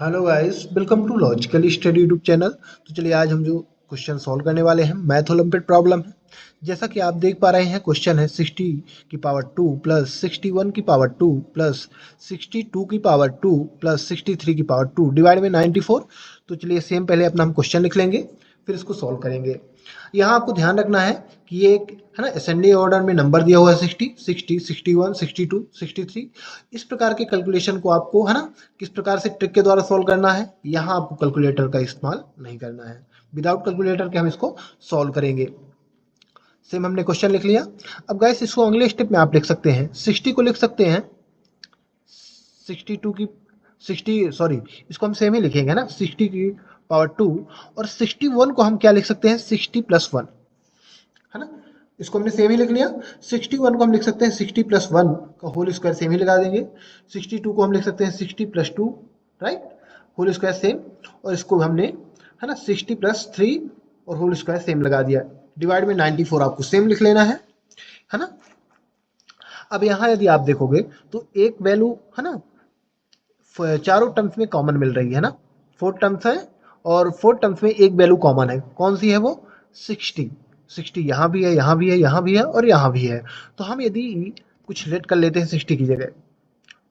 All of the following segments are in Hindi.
Hello guys, welcome to logical study YouTube channel. तो चलिए आज हम जो क्वेश्चन सॉल्व करने वाले हैं मैथ ओलंपियाड प्रॉब्लम है। जैसा कि आप देख पा रहे हैं क्वेश्चन है 60 की पावर 2 प्लस 61 की पावर 2 प्लस 62 की पावर 2 प्लस 63 की पावर 2 डिवाइड में 94। तो चलिए सेम पहले अपना हम क्वेश्चन लिख लेंगे, फिर इसको सॉल्व करेंगे। यहाँ आपको ध्यान रखना है कि ये एक है ना असेंडिंग ऑर्डर में नंबर दिया हुआ है 60, 60, 61, 62, 63। इस प्रकार के कैलकुलेशन को आपको है ना किस प्रकार से ट्रिक के द्वारा सॉल्व करना है। यहाँ आपको कैलकुलेटर का इस्तेमाल नहीं करना है, विदाउट कैलकुलेटर के हम इसको सॉल्व करेंगे। सेम हमने क्वेश्चन लिख लिया। अब गाइस इसको अगले स्टेप में आप लिख सकते हैं, 60 को लिख सकते हैं 62 की 60 सॉरी इसको हम सेम ही लिखेंगे ना, 60 की पावर 2 और 61 को हम क्या लिख सकते हैं 60 प्लस 1, है ना। इसको हमने सेम ही लिख लिया। 61 को हम लिख सकते हैं 60 प्लस 1 का होल स्क्वायर सेम ही लगा देंगे। 62 को हम लिख सकते हैं 60 plus 2, right, whole square same. और इसको हमने है ना 60 प्लस 3 और होल स्क्वायर सेम लगा दिया। डिवाइड में 94 आपको सेम लिख लेना है ना। अब यहाँ यदि आप देखोगे तो एक वैल्यू है ना चारों टर्म्स में कॉमन मिल रही है ना, 4 टर्म्स है और 4 टर्म्स में एक वैल्यू कॉमन है। कौन सी है वो 60। 60 यहाँ भी है, यहाँ भी है, यहाँ भी है और यहाँ भी है। तो हम यदि कुछ लेट कर लेते हैं 60 की जगह,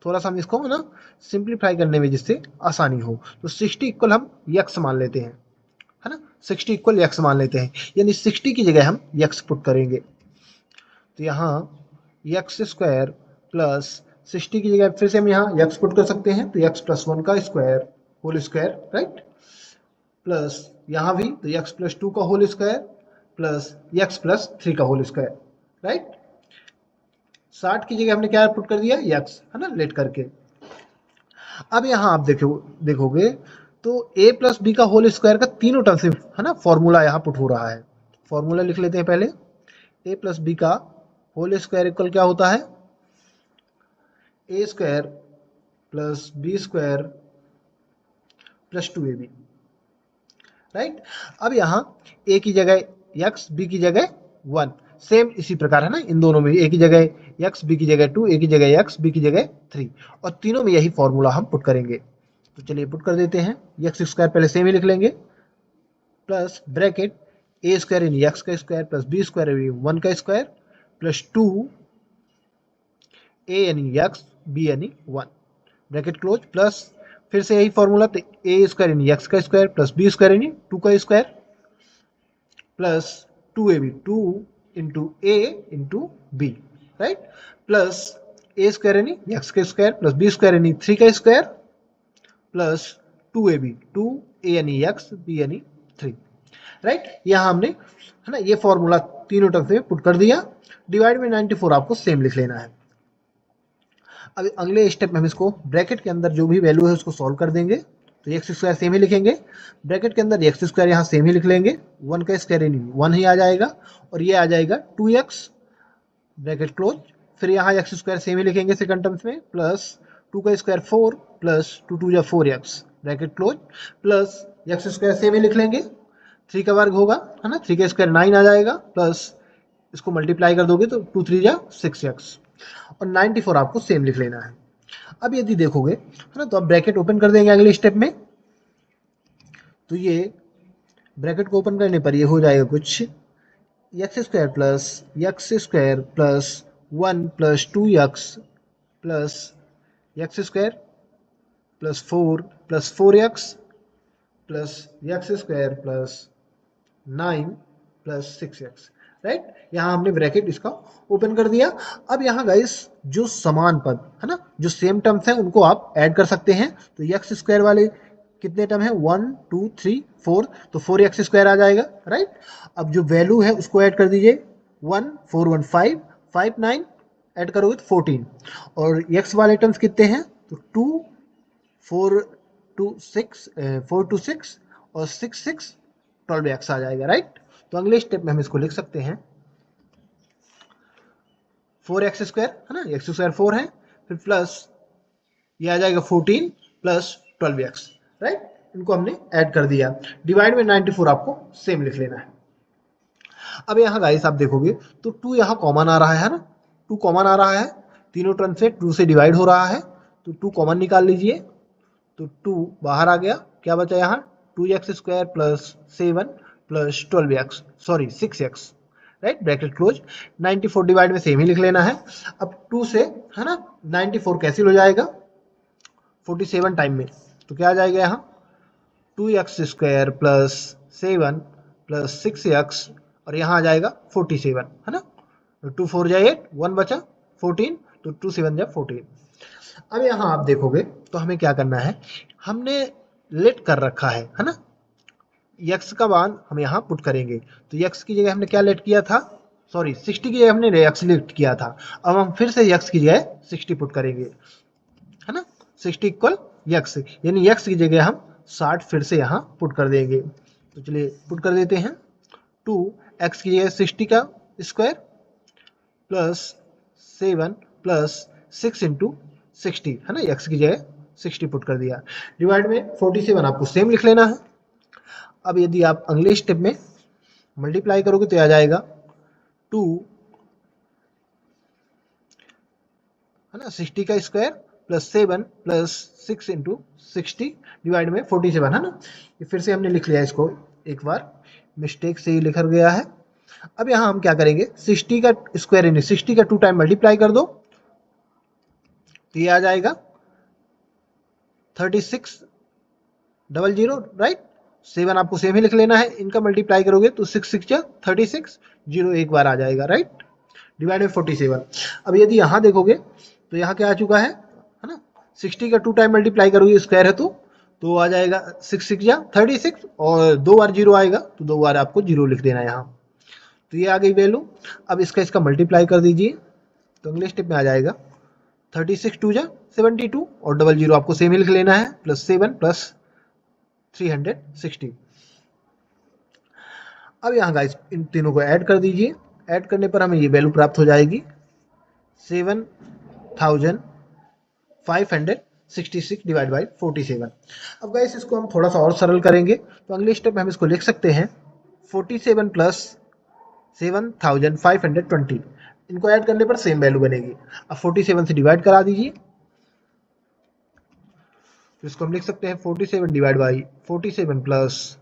थोड़ा सा हम इसको ना सिंप्लीफाई करने में जिससे आसानी हो, तो 60 इक्वल हम यक्स मान लेते हैं, है ना। 60 इक्वल यक्स मान लेते हैं, यानी 60 की जगह हम यक्स पुट करेंगे। तो यहाँ यक्स स्क्वायर प्लस 60 की जगह फिर से हम यहाँ यक्स पुट कर सकते हैं, तो यक्स प्लस 1 का square whole square, right, plus यहाँ भी तो यक्स प्लस 2 का whole square plus x plus 3 का होल स्क्वायर, राइट। 60 की जगह हमने क्या पुट कर दिया यक्स, है ना, लेट करके। अब यहाँ आप देखोगे तो a प्लस बी का होल स्क्वायर का तीनों टर्म से है ना फॉर्मूला यहाँ पुट हो रहा है। फॉर्मूला लिख लेते हैं पहले। a प्लस बी का होल स्क्वायर इक्वल क्या होता है a square plus b square plus 2ab, right. अब यहाँ a की जगह x, b की जगह 1, सेम इसी प्रकार है ना, इन दोनों में a की जगह x, b की जगह 2, a की जगह x, b की जगह 3, और तीनों में यही फॉर्मूला हम पुट करेंगे। तो चलिए पुट कर देते हैं। x स्क्वायर पहले सेम ही लिख लेंगे, प्लस ब्रैकेट ए स्क्वायर यानी x का स्क्वायर प्लस बी स्क्वायर यानी 1 का स्क्वायर प्लस 2 a यानी x, b यानी 1, ब्रैकेट क्लोज, प्लस फिर से यही फॉर्मूला, तो ए स्क्वायर यानी एक्स का स्क्वायर प्लस बी स्क्वायर यानी 2 का स्क्वायर प्लस 2ab 2 इंटू ए इंटू बी, राइट, प्लस ए स्क्वायर यानी एक्स का स्क्वायर प्लस बी स्क्वायर यानी 3 का स्क्वायर प्लस 2ab 2 ए यानी एक्स, बी यानी 3, राइट। यहाँ हमने है ना ये फॉर्मूला तीनों टर्म से पुट कर दिया। डिवाइड में 94 आपको सेम लिख लेना है। अब अगले स्टेप में हम इसको ब्रैकेट के अंदर जो भी वैल्यू है उसको सॉल्व कर देंगे। तो एक्स स्क्वायर सेम ही लिखेंगे, ब्रैकेट के अंदर एक्स स्क्वायर यहाँ सेम ही लिख लेंगे, 1 का स्क्वायर यानी 1 ही आ जाएगा और ये आ जाएगा 2x, ब्रैकेट क्लोज। फिर यहाँ एक्स स्क्वायर सेम ही लिखेंगे सेकंड टर्म्स में, प्लस 2 का स्क्वायर 4 प्लस 2 2 या 4x, bracket close, plus x square same ही लिख लेंगे, 3 का वर्ग होगा है ना, 3 का स्क्वायर 9 आ जाएगा, प्लस इसको मल्टीप्लाई कर दोगे तो 2 3 या 6x, और 94 आपको सेम लिख लेना है। अब यदि देखोगे है ना, तो आप ब्रैकेट ओपन कर देंगे अगले स्टेप में। तो ये ब्रैकेट को ओपन करने पर ये हो जाएगा कुछ x square plus 1 plus 2x plus x square plus 4 plus 4x plus x square plus 9 plus 6x, right. यहाँ हमने ब्रैकेट इसका ओपन कर दिया। अब यहाँ गाइस जो समान पद है ना, जो सेम टर्म्स हैं उनको आप ऐड कर सकते हैं। तो एक्स स्क्वायर वाले कितने टर्म है 1 2 3 4, तो 4x स्क्वायर आ जाएगा, राइट। अब जो वैल्यू है उसको ऐड कर दीजिए, 1 4 1 5 5 9 ऐड करोगे तो 14, और x वाले टर्म्स कितने हैं तो 2 4 2 6 4 2 6 और 6 6 12x आ जाएगा, राइट। तो अगले स्टेप में हम इसको लिख सकते हैं 4x स्क्वायर है ना, एक्स स्क्वायर 4 है, फिर प्लस ये आ जाएगा 14 प्लस 12x, राइट। इनको हमने ऐड कर दिया। डिवाइड में 94 आपको सेम लिख लेना है। अब यहाँ गाइस आप देखोगे तो 2 यहाँ कॉमन आ रहा है ना, 2 कॉमन आ रहा है, तीनों टर्म से 2 से डिवाइड हो रहा है, तो 2 कॉमन निकाल लीजिए। तो 2 बाहर आ गया, क्या बचा यहाँ 2x² plus 7 plus 12x, sorry 6x, right, bracket close. 94 divide में सेम ही लिख लेना है। अब 2 से है ना 94 कैंसिल हो जाएगा 47 टाइम में, तो क्या आ जाएगा यहाँ 2x² प्लस 7 प्लस 6x, और यहाँ आ जाएगा 47, है ना। 2 4 जा 8, 1 बचा 14, तो 2 7 जा 14। अब यहाँ आप देखोगे तो हमें क्या करना है, हमने लेट कर रखा है ना, x का मान हम यहाँ पुट करेंगे, तो x की जगह हमने क्या लेट किया था, सॉरी 60 की जगह हमने x लेट किया था। अब हम फिर से x की जगह 60 पुट करेंगे, है ना, 60 इक्वल x, यानी x की जगह हम 60 फिर से यहाँ पुट कर देंगे। तो चलिए पुट कर देते हैं, 2x की जगह 60 का स्क्वायर प्लस 7 प्लस 6 इंटू 60, है ना, x की जगह 60 पुट कर दिया, डिवाइड में 47 आपको सेम लिख लेना है। अब यदि आप अगले स्टेप में मल्टीप्लाई करोगे तो आ जाएगा 2, है ना, 60 का square plus 7 plus 6 into 60 divide में 47, है ना। ये फिर से हमने लिख लिया इसको, एक बार मिस्टेक से ही लिखा गया है। अब यहाँ हम क्या करेंगे, 60 का स्क्वायर यानी 60 का 2 टाइम मल्टीप्लाई कर दो, तो ये आ जाएगा 3600, राइट। 7 आपको सेम ही लिख लेना है, इनका मल्टीप्लाई करोगे तो 6 6 जा 36, 0 एक बार आ जाएगा, राइट, डिवाइड में 47। अब यदि यहाँ देखोगे तो यहाँ क्या आ चुका है ना, 60 का 2 टाइम मल्टीप्लाई करोगे स्क्वायर है तो आ जाएगा 6 6 जा 36, और 2 बार 0 आएगा तो 2 बार आपको 0 लिख देना है यहाँ, तो ये आ गई वैल्यू। अब इसका मल्टीप्लाई कर दीजिए, तो अगले स्टेप में आ जाएगा 36 2 जा 72, और 00 आपको सेम ही लिख लेना है, प्लस 7 प्लस 360। अब यहाँ गाइस इन तीनों को ऐड कर दीजिए, ऐड करने पर हमें ये वैल्यू प्राप्त हो जाएगी 7566 डिवाइड बाई 47। अब गाइस इसको हम थोड़ा सा और सरल करेंगे, तो अगले स्टेप में हम इसको लिख सकते हैं 47 प्लस 7520, इनको ऐड करने पर सेम वैल्यू बनेगी। अब 47 से डिवाइड करा दीजिए, तो इसको हम लिख सकते हैं 47 divide by 47 plus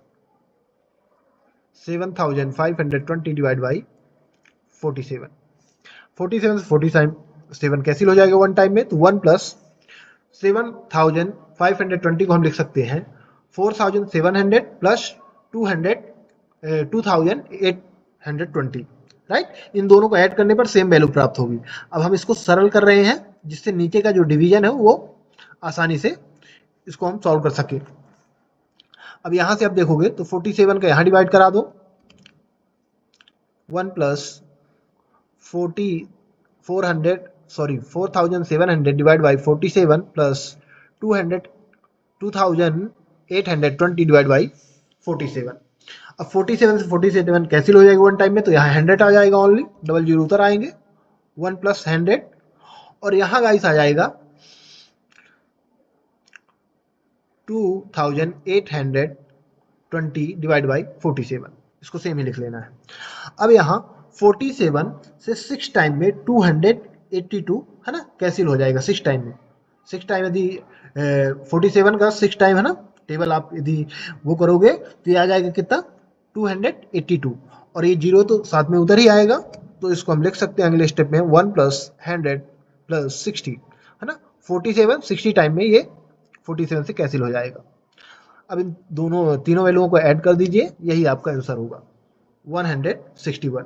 7520 divide by 47। 47 से 47 कैंसिल हो जाएगा वन टाइम में, तो 1 प्लस 7520 को हम लिख सकते हैं 4700 प्लस 2820, राइट। इन दोनों को ऐड करने पर सेम वैल्यू प्राप्त होगी। अब हम इसको सरल कर रहे हैं, जिससे नीचे का जो डिवीजन है वो आसानी से इसको हम सॉल्व कर सके। अब यहां से आप देखोगे तो 47 का यहां डिवाइड करा दो, 1 plus 4700 divide by 47 plus 2820 divide by 47। अब 47 से 47 कैंसिल हो जाएगा वन टाइम में, तो यहाँ 100 आ जाएगा ओनली, 00 उधर आएंगे, 1 प्लस 100, और यहाँ गाइस आ जाएगा 2820 डिवाइड बाई 47, इसको सेम ही लिख लेना है। अब यहाँ 47 से 6 टाइम में 282, है ना, कैंसिल हो जाएगा 6 टाइम में। 6 टाइम यदि 47 का 6 टाइम है ना, टेबल आप यदि वो करोगे तो ये आ जाएगा कितना 282, और ये 0 तो साथ में उधर ही आएगा, तो इसको हम लिख सकते हैं अगले स्टेप में 1 प्लस 100 प्लस 60, है ना। 47 60 टाइम में ये 47 से कैंसिल हो जाएगा। अब इन तीनों वैल्यूओं को ऐड कर दीजिए, यही आपका आंसर होगा 161।